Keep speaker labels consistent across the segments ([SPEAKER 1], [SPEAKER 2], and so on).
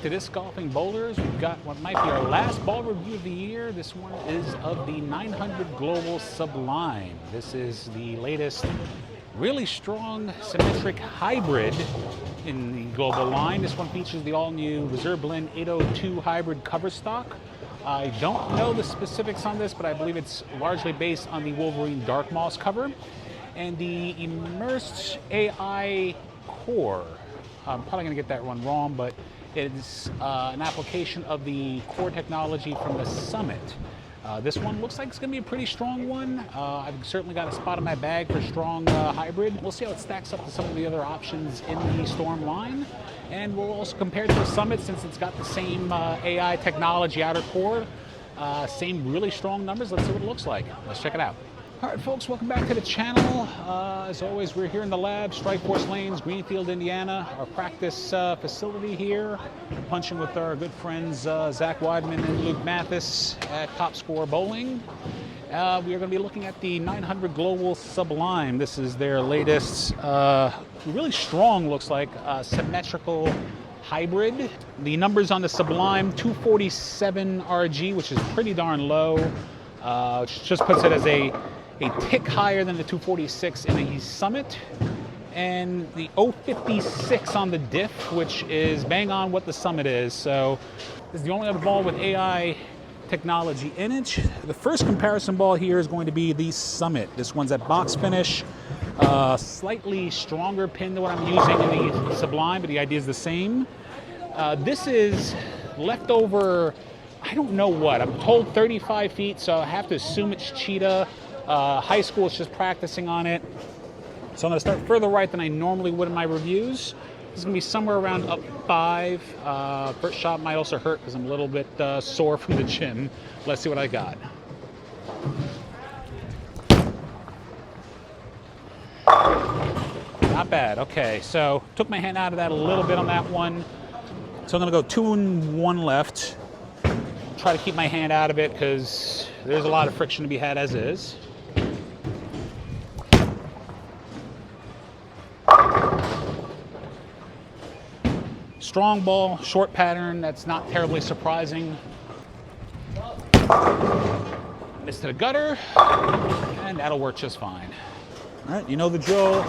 [SPEAKER 1] to Disc Golfing Bowlers. We've got what might be our last ball review of the year. This one is of the 900 Global Sublime. This is the latest really strong symmetric hybrid in the Global line. This one features the all-new Reserve Blend 802 hybrid cover stock. I don't know the specifics on this, but I believe it's largely based on the Wolverine Dark Moss cover. And the Immersed AI Core. I'm probably going to get that one wrong, but it's an application of the core technology from the Summit. This one looks like it's going to be a pretty strong one. I've certainly got a spot in my bag for strong hybrid. We'll see how it stacks up to some of the other options in the Storm line. And we'll also compare it to the Summit since it's got the same AI technology outer core. Same really strong numbers. Let's see what it looks like. Let's check it out. All right, folks, welcome back to the channel. As always, we're here in the lab, Strikeforce Lanes, Greenfield, Indiana, our practice facility here, punching with our good friends Zach Weidman and Luke Matthys at Top Score Bowling. We are going to be looking at the 900 Global Sublime. This is their latest, really strong, looks like, symmetrical hybrid. The numbers on the Sublime, 247 RG, which is pretty darn low, which just puts it as a tick higher than the 246 in the Summit, and the 056 on the diff, which is bang on what the Summit is. So this is the only other ball with AI technology in it. The first comparison ball here is going to be the Summit. This one's at box finish, slightly stronger pin than what I'm using in the Sublime, but the idea is the same. This is leftover, I don't know what, I'm told 35 feet, so I have to assume it's cheetah. High school is just practicing on it. So I'm going to start further right than I normally would in my reviews. This is going to be somewhere around up 5. First shot might also hurt because I'm a little bit sore from the gym. Let's see what I got. Not bad. Okay, so took my hand out of that a little bit on that one. So I'm going to go 2 and 1 left. Try to keep my hand out of it because there's a lot of friction to be had as is. Strong ball, short pattern, that's not terribly surprising. This to the gutter, and that'll work just fine. All right, you know the drill.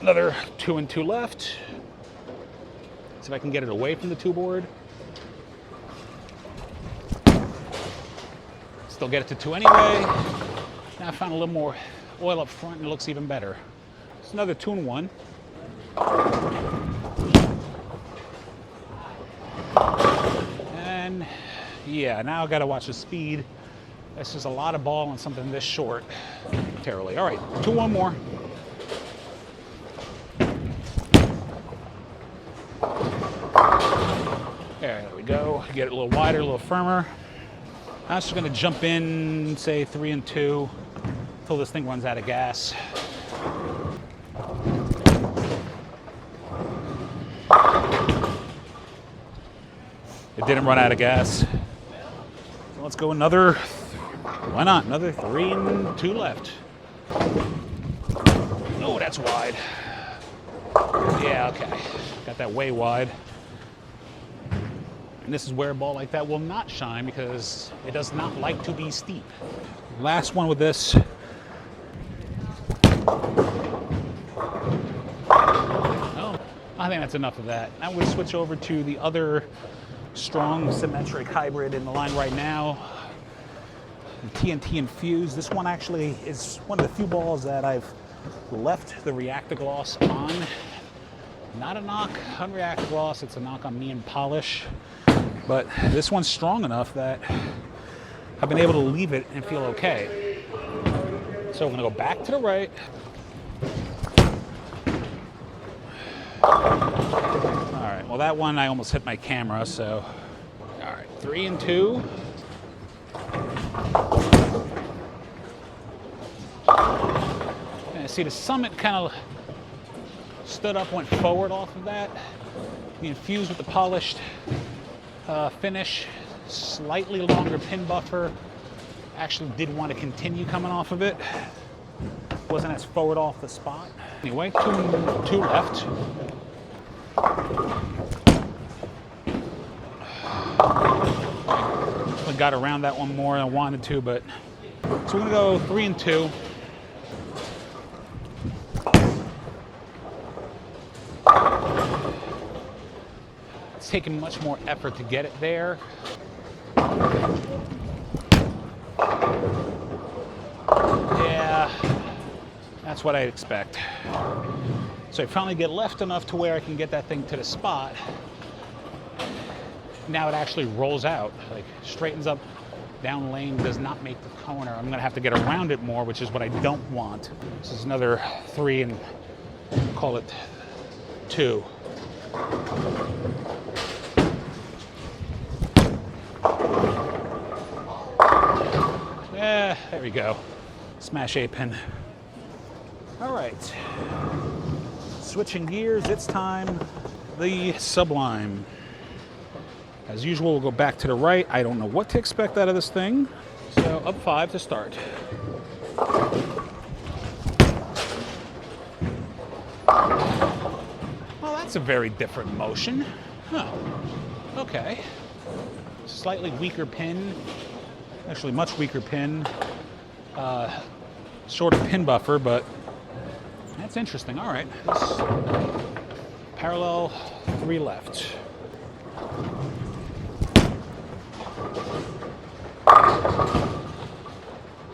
[SPEAKER 1] Another 2 and 2 left. See if I can get it away from the 2 board. Still get it to 2 anyway. Now I found a little more oil up front and it looks even better. It's another 2 and 1. And yeah, now I gotta watch the speed. That's just a lot of ball on something this short. Terribly. All right, 2 1 more. There we go. Get it a little wider, a little firmer. I'm just gonna jump in, say 3 and 2, until this thing runs out of gas. It didn't run out of gas. So let's go another, why not? Another 3 and 2 left. Oh, that's wide. Yeah, okay. Got that way wide. And this is where a ball like that will not shine because it does not like to be steep. Last one with this. Oh, I think that's enough of that. Now we'll switch over to the other strong symmetric hybrid in the line right now. The TNT Infused. This one actually is one of the few balls that I've left the reactor gloss on. Not a knock on reactor gloss, it's a knock on me and polish. But this one's strong enough that I've been able to leave it and feel okay. So we're gonna go back to the right. All right, well that one I almost hit my camera, so. All right, 3 and 2. And see the Summit kind of stood up, went forward off of that. The Infused with the polished finish, slightly longer pin buffer. Actually did want to continue coming off of it. Wasn't as forward off the spot. Anyway, 2 left. got around that one more than I wanted to, but so we're gonna go 3 and 2. It's taken much more effort to get it there. Yeah, that's what I expect. So I finally get left enough to where I can get that thing to the spot. Now it actually rolls out, like straightens up down lane, does not make the corner. I'm gonna have to get around it more, which is what I don't want. This is another 3 and call it 2. Yeah, there we go. Smash A pin. All right. Switching gears, it's time. The Sublime. As usual, we'll go back to the right. I don't know what to expect out of this thing. So up 5 to start. Well, that's a very different motion. Huh. Okay. Slightly weaker pin. Actually, much weaker pin. Shorter pin buffer, but that's interesting. All right. Parallel 3 left.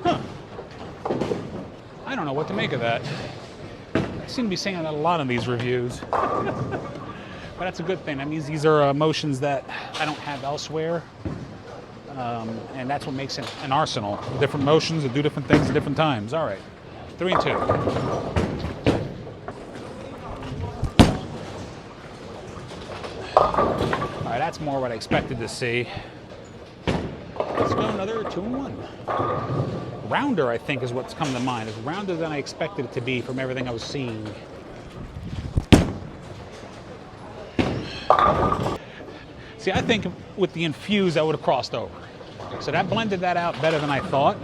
[SPEAKER 1] Huh. I don't know what to make of that. I seem to be saying that a lot in these reviews. But that's a good thing. That means these are motions that I don't have elsewhere. And that's what makes it an arsenal. Different motions that do different things at different times. All right. 3 and 2. All right, that's more what I expected to see. Let's go another 2 and 1. Rounder, I think, is what's come to mind. It's rounder than I expected it to be from everything I was seeing. See, I think with the Infused, I would have crossed over. So that blended that out better than I thought.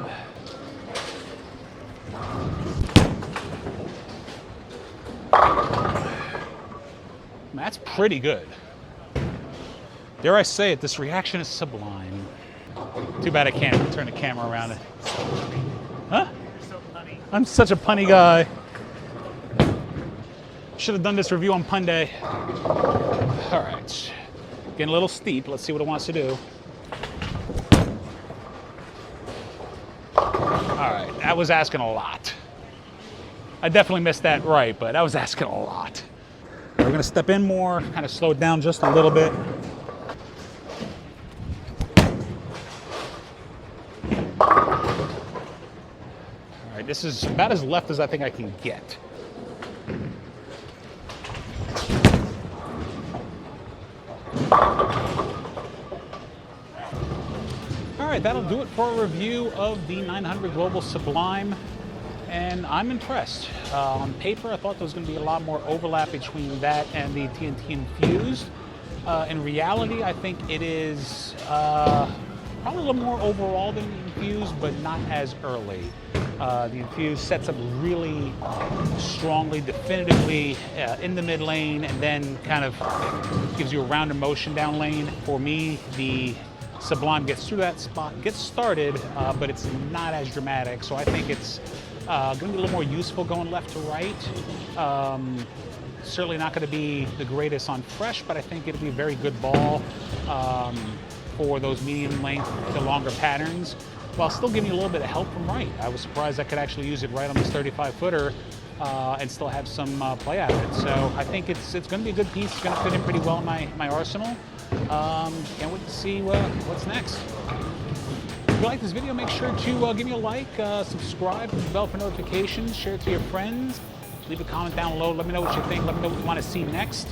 [SPEAKER 1] That's pretty good. Dare I say it, this reaction is sublime. Too bad I can't turn the camera around. Huh?
[SPEAKER 2] You're so punny.
[SPEAKER 1] I'm such a punny guy. Should have done this review on Pun Day. All right. Getting a little steep. Let's see what it wants to do. All right, that was asking a lot. I definitely missed that right, but that was asking a lot. We're gonna step in more, kind of slow it down just a little bit. All right, this is about as left as I think I can get. All right, that'll do it for a review of the 900 Global Sublime, and I'm impressed. On paper, I thought there was going to be a lot more overlap between that and the TNT Infused. In reality, I think it is probably a little more overall than the Infused, but not as early. The Infused sets up really strongly, definitively in the mid lane, and then kind of gives you a rounder motion down lane. For me, the Sublime gets through that spot, gets started, but it's not as dramatic. So I think it's going to be a little more useful going left to right. Certainly not going to be the greatest on fresh, but I think it'll be a very good ball for those medium length to longer patterns, while still giving you a little bit of help from right. I was surprised I could actually use it right on this 35-footer and still have some play out of it. So I think it's going to be a good piece. It's going to fit in pretty well in my arsenal. Can't wait to see what's next. If you like this video, make sure to give me a like, subscribe, hit the bell for notifications, share it to your friends, leave a comment down below, let me know what you think, let me know what you want to see next.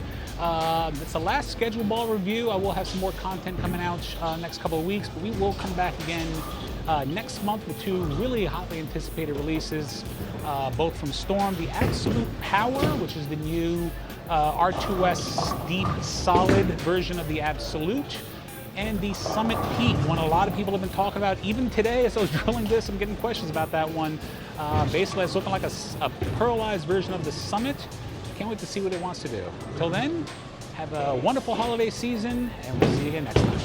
[SPEAKER 1] It's the last scheduled ball review. I will have some more content coming out next couple of weeks, but we will come back again next month with 2 really hotly anticipated releases, both from Storm, the Absolute Power, which is the new R2S deep solid version of the Absolute, and the Summit Heat, one a lot of people have been talking about. Even today, as I was drilling this, I'm getting questions about that one. Basically, it's looking like a pearlized version of the Summit. Can't wait to see what it wants to do. Till then, have a wonderful holiday season, and we'll see you again next time.